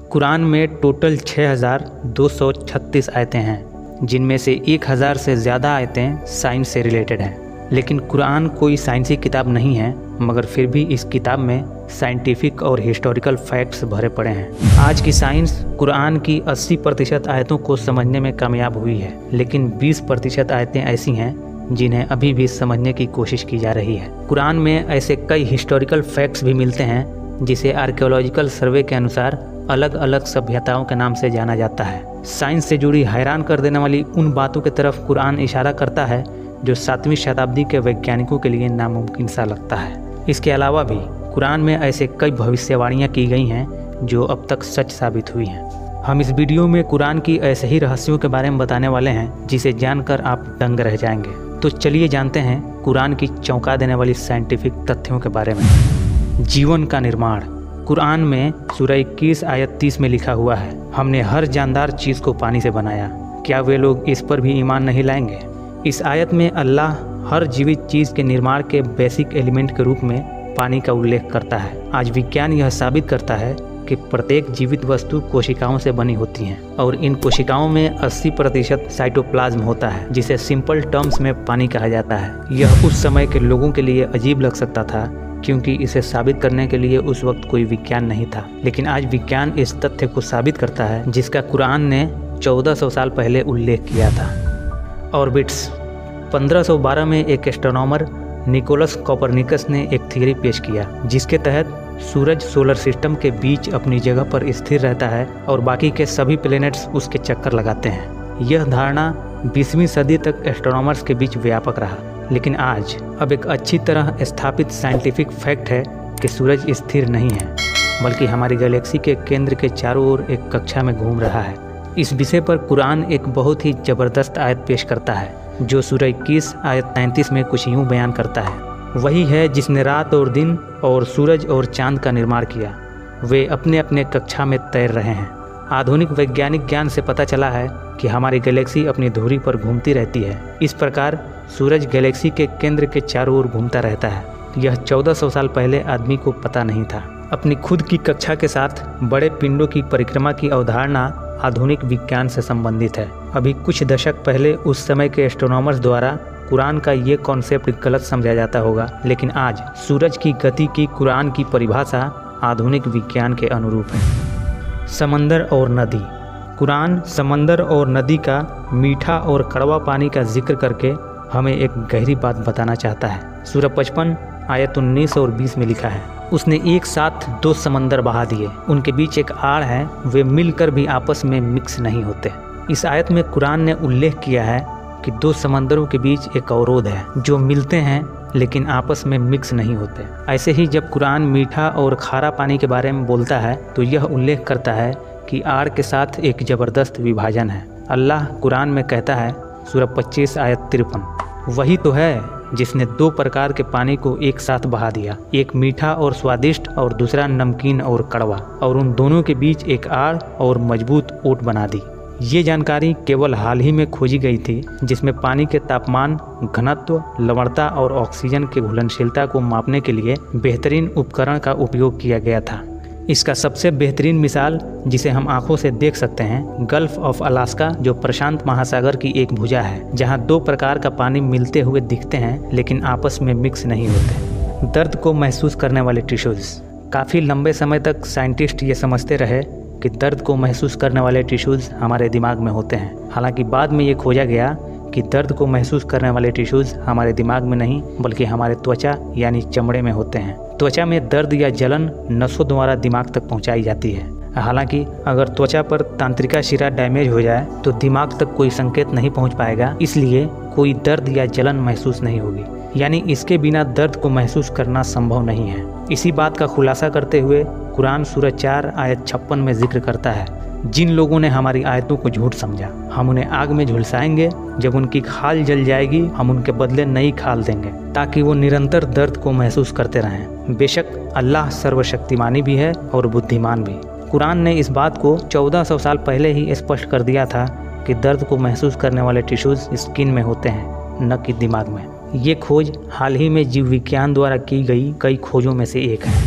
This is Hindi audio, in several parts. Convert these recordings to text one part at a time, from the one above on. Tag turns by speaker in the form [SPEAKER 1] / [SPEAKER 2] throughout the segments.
[SPEAKER 1] कुरान में टोटल 6236 आयतें हैं, जिनमें से 1000 से ज़्यादा आयतें साइंस से रिलेटेड हैं। लेकिन कुरान कोई साइंसी किताब नहीं है, मगर फिर भी इस किताब में साइंटिफिक और हिस्टोरिकल फैक्ट्स भरे पड़े हैं। आज की साइंस कुरान की 80% आयतों को समझने में कामयाब हुई है, लेकिन 20% आयतें ऐसी हैं जिन्हें अभी भी समझने की कोशिश की जा रही है। कुरान में ऐसे कई हिस्टोरिकल फैक्ट्स भी मिलते हैं जिसे आर्कियोलॉजिकल सर्वे के अनुसार अलग अलग सभ्यताओं के नाम से जाना जाता है। साइंस से जुड़ी हैरान कर देने वाली उन बातों की तरफ कुरान इशारा करता है जो 7वीं शताब्दी के वैज्ञानिकों के लिए नामुमकिन सा लगता है। इसके अलावा भी कुरान में ऐसे कई भविष्यवाणियाँ की गई हैं जो अब तक सच साबित हुई हैं। हम इस वीडियो में कुरान की ऐसे ही रहस्यों के बारे में बताने वाले हैं जिसे जानकर आप दंग रह जाएंगे। तो चलिए जानते हैं कुरान की चौंका देने वाली साइंटिफिक तथ्यों के बारे में। जीवन का निर्माण। कुरान में सूरह 21 आयत 30 में लिखा हुआ है, हमने हर जानदार चीज़ को पानी से बनाया। क्या वे लोग इस पर भी ईमान नहीं लाएंगे? इस आयत में अल्लाह हर जीवित चीज़ के निर्माण के बेसिक एलिमेंट के रूप में पानी का उल्लेख करता है। आज विज्ञान यह साबित करता है कि प्रत्येक जीवित वस्तु कोशिकाओं से बनी होती हैं और इन कोशिकाओं में 80% साइटोप्लाज्म होता है, जिसे सिंपल टर्म्स में पानी कहा जाता है। यह उस समय के लोगों के लिए अजीब लग सकता था, क्योंकि इसे साबित करने के लिए उस वक्त कोई विज्ञान नहीं था। लेकिन आज विज्ञान इस तथ्य को साबित करता है जिसका कुरान ने 1400 साल पहले उल्लेख किया था। ऑर्बिट्स। 1512 में एक एस्ट्रोनॉमर निकोलस कोपरनिकस ने एक थियरी पेश किया, जिसके तहत सूरज सोलर सिस्टम के बीच अपनी जगह पर स्थिर रहता है और बाकी के सभी प्लैनेट्स उसके चक्कर लगाते हैं। यह धारणा 20वीं सदी तक एस्ट्रोनॉमर्स के बीच व्यापक रहा, लेकिन आज अब एक अच्छी तरह स्थापित साइंटिफिक फैक्ट है कि सूरज स्थिर नहीं है, बल्कि हमारी गैलेक्सी के केंद्र के चारों ओर एक कक्षा में घूम रहा है। इस विषय पर कुरान एक बहुत ही ज़बरदस्त आयत पेश करता है, जो सूरह 21 आयत 33 में कुछ यूँ बयान करता है, वही है जिसने रात और दिन और सूरज और चांद का निर्माण किया, वे अपने अपने कक्षा में तैर रहे हैं। आधुनिक वैज्ञानिक ज्ञान से पता चला है कि हमारी गैलेक्सी अपनी धुरी पर घूमती रहती है। इस प्रकार सूरज गैलेक्सी के केंद्र के चारों ओर घूमता रहता है। यह 1400 साल पहले आदमी को पता नहीं था। अपनी खुद की कक्षा के साथ बड़े पिंडों की परिक्रमा की अवधारणा आधुनिक विज्ञान से संबंधित है। अभी कुछ दशक पहले उस समय के एस्ट्रोनॉमर्स द्वारा कुरान का ये कॉन्सेप्ट गलत समझा जाता होगा, लेकिन आज सूरज की गति की कुरान की परिभाषा आधुनिक विज्ञान के अनुरूप है। समंदर और नदी। कुरान समंदर और नदी का मीठा और कड़वा पानी का जिक्र करके हमें एक गहरी बात बताना चाहता है। सूरह 55 आयत 19 और 20 में लिखा है, उसने एक साथ 2 समंदर बहा दिए, उनके बीच एक आड़ है, वे मिलकर भी आपस में मिक्स नहीं होते। इस आयत में कुरान ने उल्लेख किया है कि 2 समंदरों के बीच एक अवरोध है, जो मिलते हैं लेकिन आपस में मिक्स नहीं होते। ऐसे ही जब कुरान मीठा और खारा पानी के बारे में बोलता है तो यह उल्लेख करता है कि आड़ के साथ एक ज़बरदस्त विभाजन है। अल्लाह कुरान में कहता है, सूरह 25 आयत 53, वही तो है जिसने 2 प्रकार के पानी को एक साथ बहा दिया, एक मीठा और स्वादिष्ट और दूसरा नमकीन और कड़वा, और उन दोनों के बीच एक आड़ और मजबूत ओट बना दी। ये जानकारी केवल हाल ही में खोजी गई थी, जिसमें पानी के तापमान, घनत्व, लवणता और ऑक्सीजन की घुलनशीलता को मापने के लिए बेहतरीन उपकरण का उपयोग किया गया था। इसका सबसे बेहतरीन मिसाल, जिसे हम आंखों से देख सकते हैं, गल्फ ऑफ अलास्का, जो प्रशांत महासागर की एक भुजा है, जहां 2 प्रकार का पानी मिलते हुए दिखते हैं लेकिन आपस में मिक्स नहीं होते। दर्द को महसूस करने वाले टिश्यूज़। काफ़ी लंबे समय तक साइंटिस्ट ये समझते रहे कि दर्द को महसूस करने वाले टिश्यूज़ हमारे दिमाग में होते हैं। हालांकि बाद में ये खोजा गया कि दर्द को महसूस करने वाले टिश्यूज़ हमारे दिमाग में नहीं, बल्कि हमारे त्वचा यानी चमड़े में होते हैं। त्वचा में दर्द या जलन नसों द्वारा दिमाग तक पहुंचाई जाती है। हालांकि अगर त्वचा पर तंत्रिका शिरा डैमेज हो जाए तो दिमाग तक कोई संकेत नहीं पहुंच पाएगा, इसलिए कोई दर्द या जलन महसूस नहीं होगी। यानी इसके बिना दर्द को महसूस करना संभव नहीं है। इसी बात का खुलासा करते हुए कुरान सूरह 4 आयत 56 में जिक्र करता है, जिन लोगों ने हमारी आयतों को झूठ समझा, हम उन्हें आग में झुलसाएंगे, जब उनकी खाल जल जाएगी हम उनके बदले नई खाल देंगे, ताकि वो निरंतर दर्द को महसूस करते रहें। बेशक अल्लाह सर्वशक्तिमानी भी है और बुद्धिमान भी। कुरान ने इस बात को 1400 साल पहले ही स्पष्ट कर दिया था कि दर्द को महसूस करने वाले टिश्यूज़ स्किन में होते हैं, न कि दिमाग में। ये खोज हाल ही में जीव विज्ञान द्वारा की गई कई खोजों में से एक है।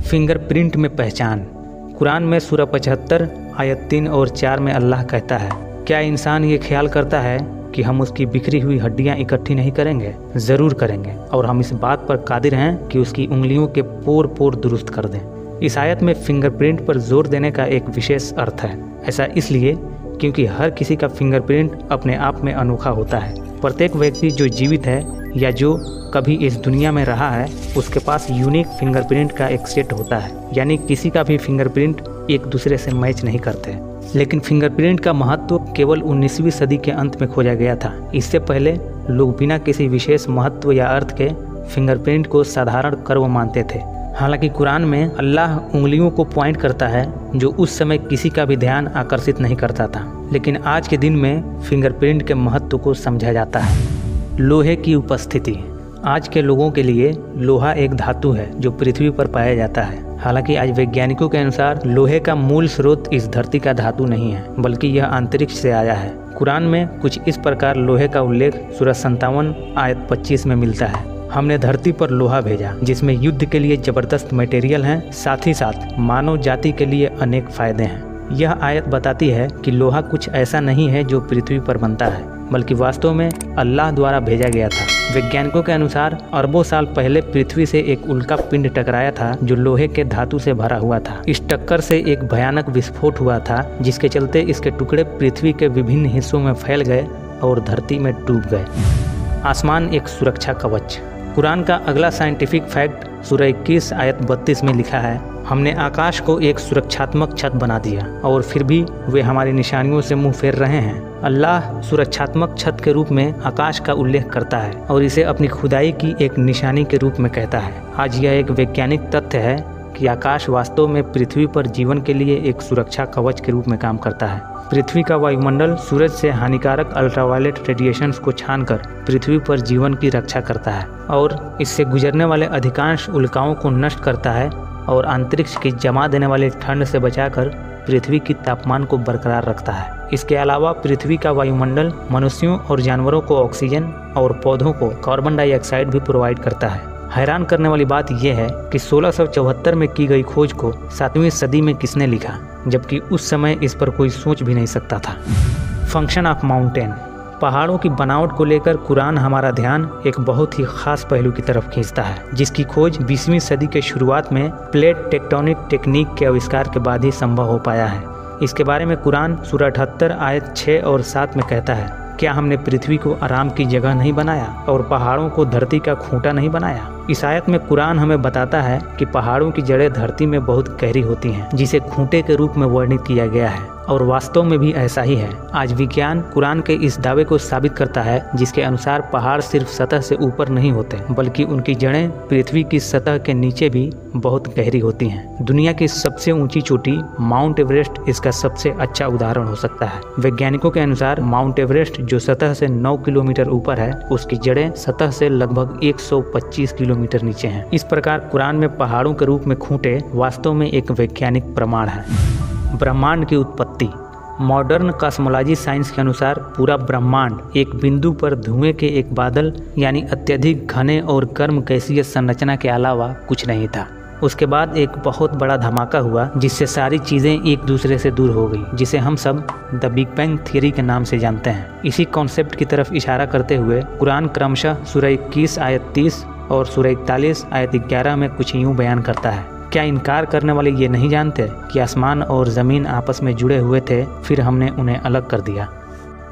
[SPEAKER 1] फिंगरप्रिंट में पहचान। कुरान में सूरह 75 आयत 3 और 4 में अल्लाह कहता है, क्या इंसान ये ख्याल करता है कि हम उसकी बिखरी हुई हड्डियां इकट्ठी नहीं करेंगे? ज़रूर करेंगे, और हम इस बात पर कादिर हैं कि उसकी उंगलियों के पोर पोर दुरुस्त कर दें। इस आयत में फिंगरप्रिंट पर जोर देने का एक विशेष अर्थ है। ऐसा इसलिए क्योंकि हर किसी का फिंगरप्रिंट अपने आप में अनोखा होता है। प्रत्येक व्यक्ति जो जीवित है या जो कभी इस दुनिया में रहा है, उसके पास यूनिक फिंगरप्रिंट का एक सेट होता है, यानी किसी का भी फिंगरप्रिंट एक दूसरे से मैच नहीं करते। लेकिन फिंगरप्रिंट का महत्व केवल 19वीं सदी के अंत में खोजा गया था। इससे पहले लोग बिना किसी विशेष महत्व या अर्थ के फिंगरप्रिंट को साधारण कर्म मानते थे। हालांकि कुरान में अल्लाह उंगलियों को पॉइंट करता है जो उस समय किसी का भी ध्यान आकर्षित नहीं करता था, लेकिन आज के दिन में फिंगरप्रिंट के महत्व को समझा जाता है। लोहे की उपस्थिति। आज के लोगों के लिए लोहा एक धातु है जो पृथ्वी पर पाया जाता है। हालांकि आज वैज्ञानिकों के अनुसार लोहे का मूल स्रोत इस धरती का धातु नहीं है, बल्कि यह अंतरिक्ष से आया है। कुरान में कुछ इस प्रकार लोहे का उल्लेख सूरह 57 आयत 25 में मिलता है। हमने धरती पर लोहा भेजा जिसमें युद्ध के लिए जबरदस्त मटेरियल हैं, साथ ही साथ मानव जाति के लिए अनेक फायदे हैं। यह आयत बताती है कि लोहा कुछ ऐसा नहीं है जो पृथ्वी पर बनता है, बल्कि वास्तव में अल्लाह द्वारा भेजा गया था। वैज्ञानिकों के अनुसार अरबों साल पहले पृथ्वी से एक उल्का पिंड टकराया था जो लोहे के धातु से भरा हुआ था। इस टक्कर से एक भयानक विस्फोट हुआ था, जिसके चलते इसके टुकड़े पृथ्वी के विभिन्न हिस्सों में फैल गए और धरती में डूब गए। आसमान एक सुरक्षा कवच। कुरान का अगला साइंटिफिक फैक्ट सूरह 21 आयत 32 में लिखा है, हमने आकाश को एक सुरक्षात्मक छत बना दिया और फिर भी वे हमारी निशानियों से मुंह फेर रहे हैं। अल्लाह सुरक्षात्मक छत के रूप में आकाश का उल्लेख करता है और इसे अपनी खुदाई की एक निशानी के रूप में कहता है। आज यह एक वैज्ञानिक तथ्य है कि आकाश वास्तव में पृथ्वी पर जीवन के लिए एक सुरक्षा कवच के रूप में काम करता है। पृथ्वी का वायुमंडल सूरज से हानिकारक अल्ट्रावायलेट रेडिएशंस को छानकर पृथ्वी पर जीवन की रक्षा करता है और इससे गुजरने वाले अधिकांश उल्काओं को नष्ट करता है और अंतरिक्ष की जमा देने वाली ठंड से बचाकर पृथ्वी की तापमान को बरकरार रखता है। इसके अलावा पृथ्वी का वायुमंडल मनुष्यों और जानवरों को ऑक्सीजन और पौधों को कार्बन डाइऑक्साइड भी प्रोवाइड करता है। हैरान करने वाली बात यह है कि 1674 में की गई खोज को 7वीं सदी में किसने लिखा, जबकि उस समय इस पर कोई सोच भी नहीं सकता था। Function of mountain. पहाड़ों की बनावट को लेकर कुरान हमारा ध्यान एक बहुत ही खास पहलू की तरफ खींचता है, जिसकी खोज 20वीं सदी के शुरुआत में प्लेट टेक्टोनिक टेक्निक के आविष्कार के बाद ही संभव हो पाया है। इसके बारे में कुरान सूरह 78 आयत 6 और 7 में कहता है, क्या हमने पृथ्वी को आराम की जगह नहीं बनाया और पहाड़ों को धरती का खूंटा नहीं बनाया? इस आयत में कुरान हमें बताता है कि पहाड़ों की जड़ें धरती में बहुत गहरी होती हैं, जिसे खूंटे के रूप में वर्णित किया गया है, और वास्तव में भी ऐसा ही है। आज विज्ञान कुरान के इस दावे को साबित करता है, जिसके अनुसार पहाड़ सिर्फ सतह से ऊपर नहीं होते, बल्कि उनकी जड़ें पृथ्वी की सतह के नीचे भी बहुत गहरी होती हैं। दुनिया की सबसे ऊंची चोटी माउंट एवरेस्ट इसका सबसे अच्छा उदाहरण हो सकता है। वैज्ञानिकों के अनुसार माउंट एवरेस्ट जो सतह से 9 किलोमीटर ऊपर है, उसकी जड़ें सतह से लगभग 125 किलोमीटर नीचे हैं। इस प्रकार कुरान में पहाड़ों के रूप में खूंटे वास्तव में एक वैज्ञानिक प्रमाण है। ब्रह्मांड की उत्पत्ति। मॉडर्न कॉस्मोलॉजी साइंस के अनुसार पूरा ब्रह्मांड एक बिंदु पर धुएं के एक बादल यानी अत्यधिक घने और गर्म गैसीय संरचना के अलावा कुछ नहीं था। उसके बाद एक बहुत बड़ा धमाका हुआ जिससे सारी चीज़ें एक दूसरे से दूर हो गई, जिसे हम सब द बिग बैंग थियरी के नाम से जानते हैं। इसी कॉन्सेप्ट की तरफ इशारा करते हुए कुरान क्रमशः सूरह 21 आयत 30 और सूरह 41 आयत 11 में कुछ यूँ बयान करता है, क्या इनकार करने वाले ये नहीं जानते कि आसमान और ज़मीन आपस में जुड़े हुए थे, फिर हमने उन्हें अलग कर दिया।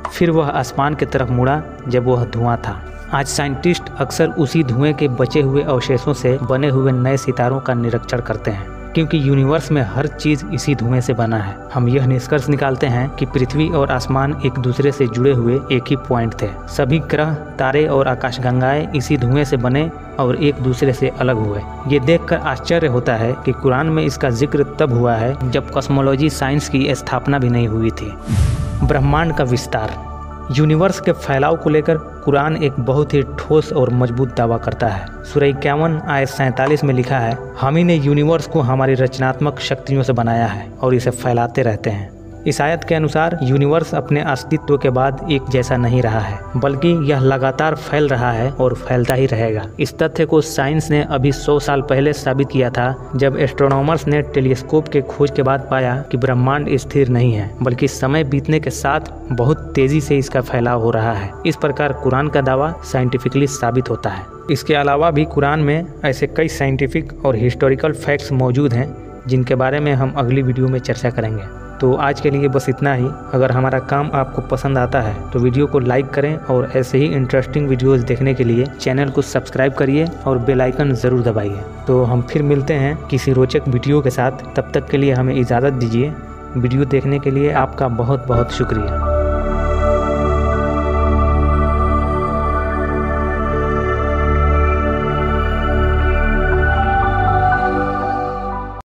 [SPEAKER 1] फिर वह आसमान की तरफ मुड़ा जब वह धुआं था। आज साइंटिस्ट अक्सर उसी धुएं के बचे हुए अवशेषों से बने हुए नए सितारों का निरीक्षण करते हैं, क्योंकि यूनिवर्स में हर चीज़ इसी धुएं से बना है। हम यह निष्कर्ष निकालते हैं कि पृथ्वी और आसमान एक दूसरे से जुड़े हुए एक ही पॉइंट थे। सभी ग्रह, तारे और आकाशगंगाएं इसी धुएं से बने और एक दूसरे से अलग हुए। ये देखकर आश्चर्य होता है कि कुरान में इसका जिक्र तब हुआ है जब कॉस्मोलॉजी साइंस की स्थापना भी नहीं हुई थी। ब्रह्मांड का विस्तार। यूनिवर्स के फैलाव को लेकर कुरान एक बहुत ही ठोस और मजबूत दावा करता है। सूरह 51 आयत 47 में लिखा है, हम ही ने यूनिवर्स को हमारी रचनात्मक शक्तियों से बनाया है और इसे फैलाते रहते हैं। इस आयत के अनुसार यूनिवर्स अपने अस्तित्व के बाद एक जैसा नहीं रहा है, बल्कि यह लगातार फैल रहा है और फैलता ही रहेगा। इस तथ्य को साइंस ने अभी 100 साल पहले साबित किया था, जब एस्ट्रोनॉमर्स ने टेलीस्कोप के खोज के बाद पाया कि ब्रह्मांड स्थिर नहीं है, बल्कि समय बीतने के साथ बहुत तेजी से इसका फैलाव हो रहा है। इस प्रकार कुरान का दावा साइंटिफिकली साबित होता है। इसके अलावा भी कुरान में ऐसे कई साइंटिफिक और हिस्टोरिकल फैक्ट्स मौजूद हैं, जिनके बारे में हम अगली वीडियो में चर्चा करेंगे। तो आज के लिए बस इतना ही। अगर हमारा काम आपको पसंद आता है तो वीडियो को लाइक करें और ऐसे ही इंटरेस्टिंग वीडियोस देखने के लिए चैनल को सब्सक्राइब करिए और बेल आइकन ज़रूर दबाइए। तो हम फिर मिलते हैं किसी रोचक वीडियो के साथ। तब तक के लिए हमें इजाज़त दीजिए। वीडियो देखने के लिए आपका बहुत बहुत शुक्रिया।